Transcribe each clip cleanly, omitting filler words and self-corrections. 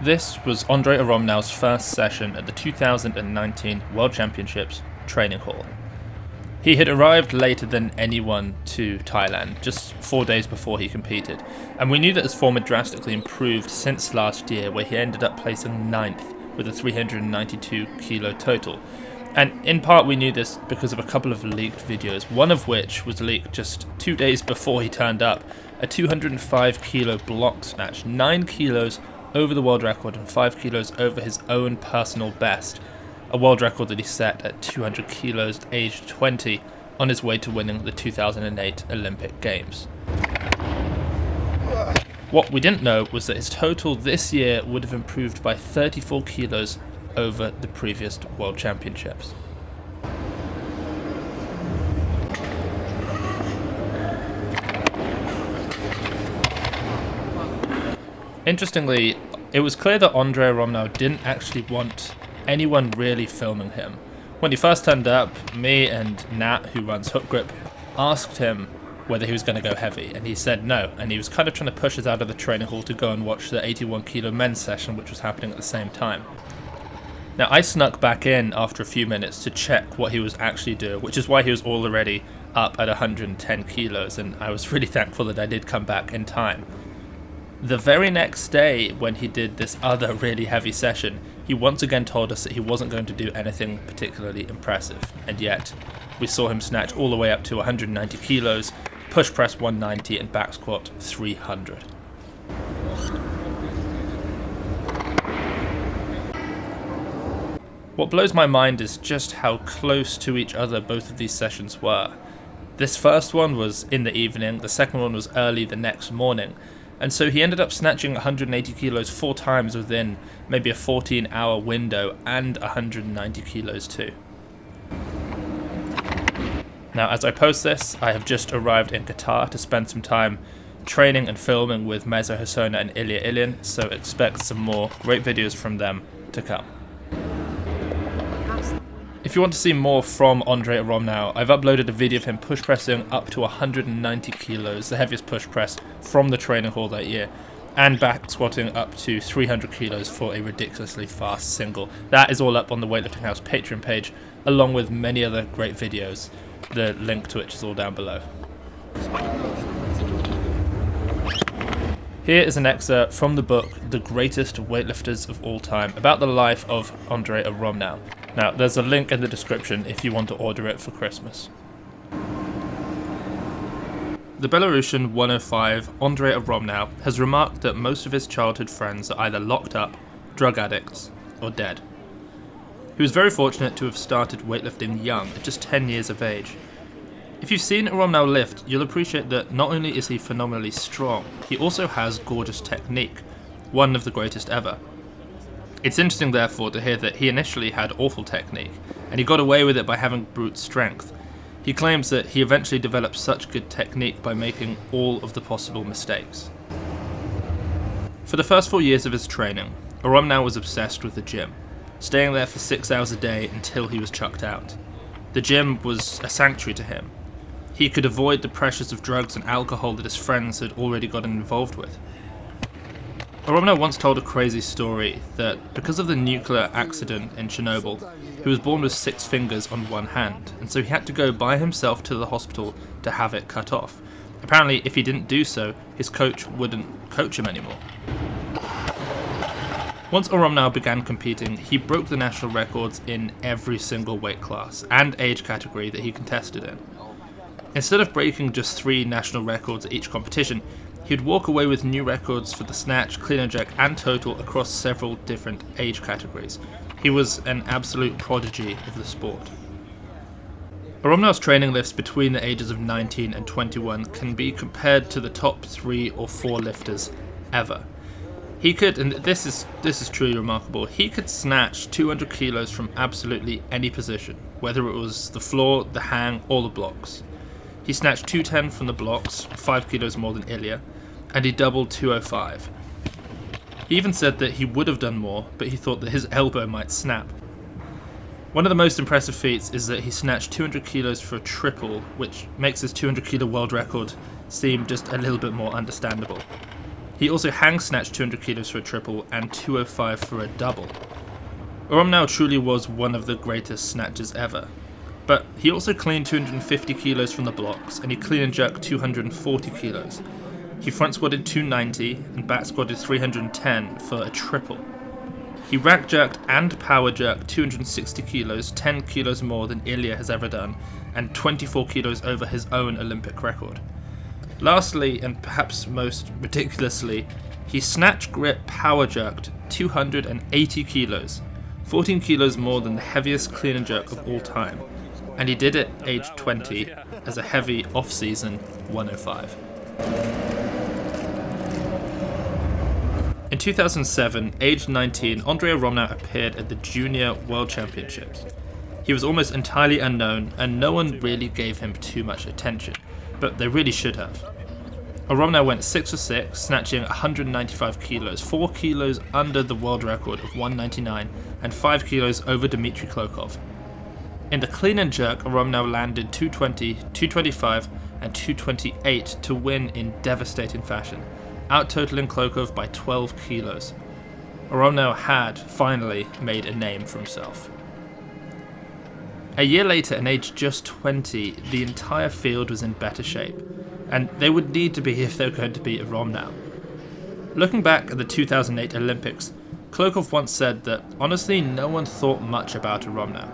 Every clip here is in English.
This was Andrei Aramnau's first session at the 2019 World Championships training hall. He had arrived later than anyone to Thailand, just 4 days before he competed, and we knew that his form had drastically improved since last year, where he ended up placing 9th with a 392 kilo total. And in part we knew this because of a couple of leaked videos, one of which was leaked just 2 days before he turned up, a 205 kilo block snatch, 9 kilos over the world record and 5 kilos over his own personal best, a world record that he set at 200 kilos at age 20 on his way to winning the 2008 Olympic Games. What we didn't know was that his total this year would have improved by 34 kilos over the previous World Championships. Interestingly, it was clear that Andrei Aramnau didn't actually want anyone really filming him. When he first turned up, me and Nat, who runs Hook Grip, asked him whether he was going to go heavy, and he said no, and he was kind of trying to push us out of the training hall to go and watch the 81 kilo men's session, which was happening at the same time. Now, I snuck back in after a few minutes to check what he was actually doing, which is why he was already up at 110 kilos, and I was really thankful that I did come back in time. The very next day, when he did this other really heavy session, he once again told us that he wasn't going to do anything particularly impressive, and yet we saw him snatch all the way up to 190 kilos, push press 190 and back squat 300. What blows my mind is just how close to each other both of these sessions were. This first one was in the evening, the second one was early the next morning, and so he ended up snatching 180 kilos 4 times within maybe a 14-hour window, and 190 kilos too. Now, as I post this, I have just arrived in Qatar to spend some time training and filming with Meza Hassona and Ilya Ilyin, so expect some more great videos from them to come. If you want to see more from Andrei Aramnau, I've uploaded a video of him push pressing up to 190 kilos, the heaviest push press from the training hall that year, and back squatting up to 300 kilos for a ridiculously fast single. That is all up on the Weightlifting House Patreon page, along with many other great videos. The link to which is all down below. Here is an excerpt from the book The Greatest Weightlifters of All Time, about the life of Andrei Aramnau. Now, there's a link in the description if you want to order it for Christmas. The Belarusian 105 Andrei Aramnau has remarked that most of his childhood friends are either locked up, drug addicts, or dead. He was very fortunate to have started weightlifting young, at just 10 years of age. If you've seen Aramnau lift, you'll appreciate that not only is he phenomenally strong, he also has gorgeous technique, one of the greatest ever. It's interesting, therefore, to hear that he initially had awful technique, and he got away with it by having brute strength. He claims that he eventually developed such good technique by making all of the possible mistakes. For the first 4 years of his training, Aramnau was obsessed with the gym, staying there for 6 hours a day until he was chucked out. The gym was a sanctuary to him. He could avoid the pressures of drugs and alcohol that his friends had already gotten involved with. Aramnau once told a crazy story that because of the nuclear accident in Chernobyl, he was born with 6 fingers on one hand, and so he had to go by himself to the hospital to have it cut off. Apparently, if he didn't do so, his coach wouldn't coach him anymore. Once Aramnau began competing, he broke the national records in every single weight class and age category that he contested in. Instead of breaking just 3 national records at each competition, he'd walk away with new records for the snatch, clean and jerk, and total across several different age categories. He was an absolute prodigy of the sport. Aramnau's training lifts between the ages of 19 and 21 can be compared to the top 3 or 4 lifters ever. He could, and this is truly remarkable, he could snatch 200 kilos from absolutely any position, whether it was the floor, the hang, or the blocks. He snatched 210 from the blocks, 5 kilos more than Ilya, and he doubled 205. He even said that he would have done more, but he thought that his elbow might snap. One of the most impressive feats is that he snatched 200 kilos for a triple, which makes his 200 kilo world record seem just a little bit more understandable. He also hang snatched 200 kilos for a triple and 205 for a double. Aramnau truly was one of the greatest snatchers ever. But he also cleaned 250 kilos from the blocks, and he clean and jerked 240 kilos. He front squatted 290 and back squatted 310 for a triple. He rack jerked and power jerked 260 kilos, 10 kilos more than Ilya has ever done, and 24 kilos over his own Olympic record. Lastly, and perhaps most ridiculously, he snatch grip power jerked 280 kilos, 14 kilos more than the heaviest clean and jerk of all time. And he did it aged 20 as a heavy off-season 105. In 2007, aged 19, Andrei Aramnau appeared at the Junior World Championships. He was almost entirely unknown, and no one really gave him too much attention, but they really should have. Aramnau went 6 for 6, snatching 195 kilos, 4 kilos under the world record of 199, and 5 kilos over Dmitry Klokov. In the clean and jerk, Aramnau landed 220, 225, and 228 to win in devastating fashion, out-totaling Klokov by 12 kilos. Aramnau had, finally, made a name for himself. A year later, and aged just 20, the entire field was in better shape, and they would need to be if they were going to beat Aramnau. Looking back at the 2008 Olympics, Klokov once said that, honestly, no one thought much about Aramnau.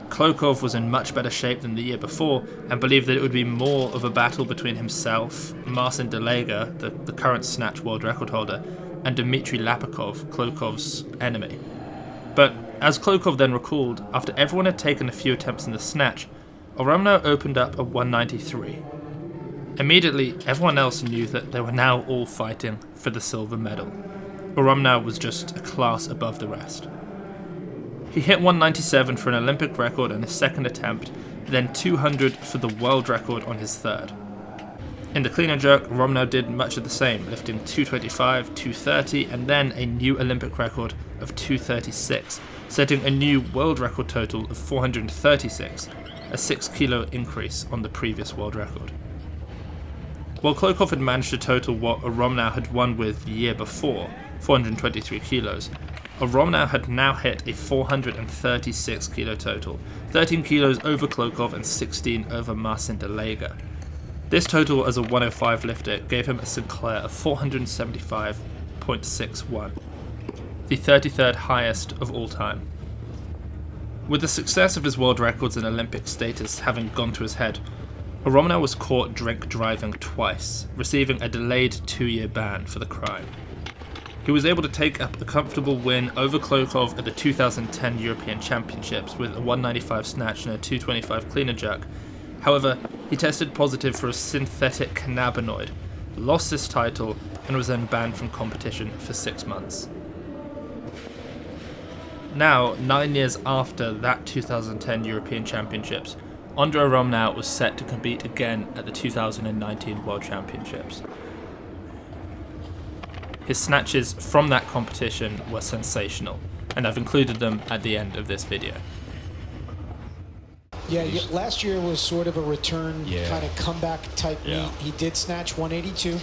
Klokov was in much better shape than the year before and believed that it would be more of a battle between himself, Marcin Delega, the current snatch world record holder, and Dmitry Lapikov, Klokov's enemy. But as Klokov then recalled, after everyone had taken a few attempts in the snatch, Aramnau opened up a 193. Immediately, everyone else knew that they were now all fighting for the silver medal. Aramnau was just a class above the rest. He hit 197 for an Olympic record on his second attempt, then 200 for the world record on his third. In the clean and jerk, Aramnau did much of the same, lifting 225, 230, and then a new Olympic record of 236, setting a new world record total of 436, a 6 kilo increase on the previous world record. While Klokov had managed to total what Aramnau had won with the year before, 423 kilos, Aramnau had now hit a 436 kilo total, 13 kilos over Klokov and 16 over Marcin Delega. This total as a 105 lifter gave him a Sinclair of 475.61, the 33rd highest of all time. With the success of his world records and Olympic status having gone to his head, Aramnau was caught drink driving twice, receiving a delayed 2-year ban for the crime. He was able to take up a comfortable win over Klokov at the 2010 European Championships with a 195 snatch and a 225 clean and jerk. However, he tested positive for a synthetic cannabinoid, lost his title, and was then banned from competition for 6 months. Now, 9 years after that 2010 European Championships, Andrei Aramnau was set to compete again at the 2019 World Championships. His snatches from that competition were sensational, and I've included them at the end of this video. Yeah, last year was sort of a return, kind of comeback type meet. He did snatch 182,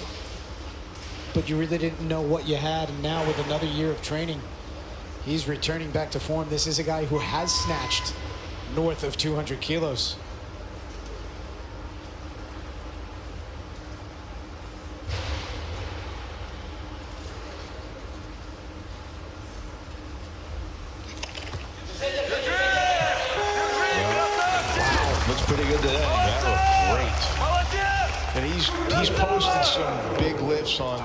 but you really didn't know what you had, and now with another year of training, he's returning back to form. This is a guy who has snatched north of 200 kilos. Looks pretty good today. That looked great. And he's posted some big lifts on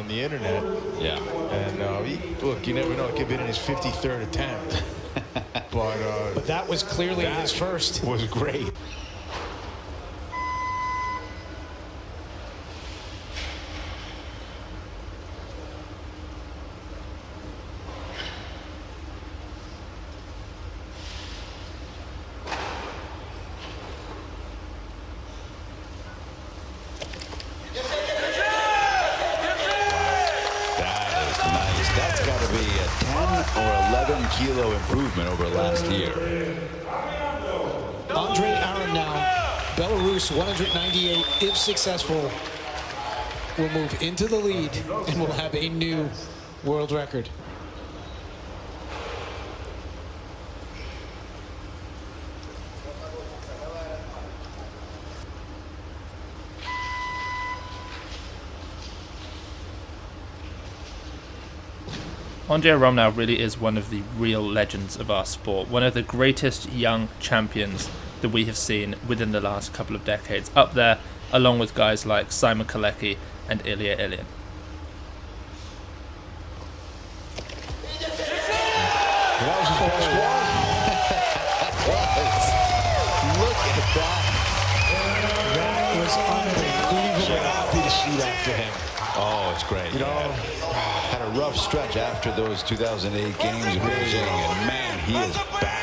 the internet. Yeah. And look, you never know. It could be in his 53rd attempt. But that was clearly his first. Was great. That's got to be a 10 or 11 kilo improvement over last year. Andrei Aramnau, Belarus, 198, if successful, will move into the lead and will have a new world record. Andrei Aramnau really is one of the real legends of our sport, one of the greatest young champions that we have seen within the last couple of decades, up there along with guys like Simon Kalecki and Ilya Ilyin. That was his best one. Look at that. That was unbelievable. Happy to see that for him. Oh, it's great. You know, had a rough stretch after those 2008 games of Beijing, and man, he is back.